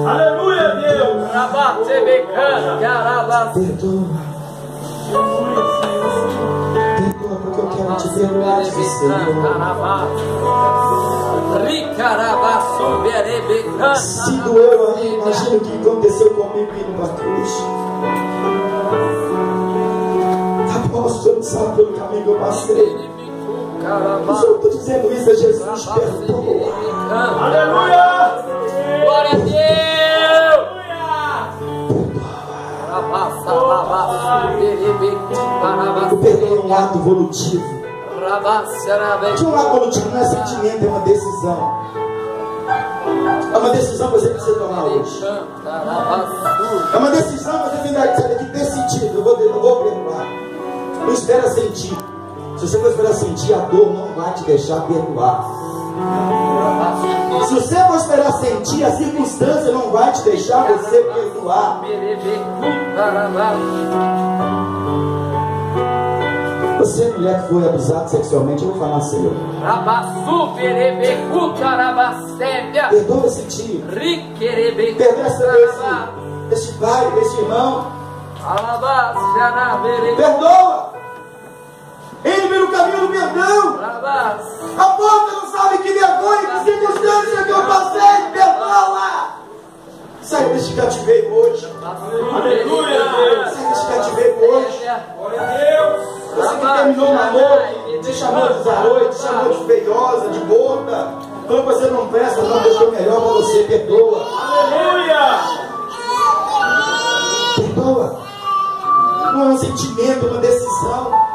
Aleluia, Deus. Perdoa porque eu quero te perdoar, Senhor. Se doeu aí, imagina o que aconteceu comigo indo para a cruz. Apóstolo, sabe pelo caminho que eu passei. Eu só estou dizendo isso a Jesus, perdoa. Aleluia. Glória a Deus. O perdão é um ato volutivo. Que um ato volutivo não é sentimento, é uma decisão. É uma decisão que você precisa tomar hoje. É uma decisão que você tem que sair daqui decidido. Eu vou perdoar. Não espera sentir. Se você for esperar sentir, a dor não vai te deixar perdoar. Se você for esperar sentir, a circunstância não vai te deixar você perdoar. Você, mulher que foi abusada sexualmente, eu vou falar Senhor. Perdoa esse tio. Perdoa esse pai, esse irmão. Perdoa. Ele vem no caminho do perdão. A boca não sabe que vergonha, que circunstância que eu passei. Perdoa. Sai desse cativeiro hoje. Aleluia, Deus. Sai desse cativeiro hoje. Glória a Deus. Você que terminou o namoro, te chamou de zaroia, te chamou de feiosa, de boca. Então você não presta, não deixou melhor para você. Perdoa. Aleluia. Perdoa. Não é um sentimento, é uma decisão.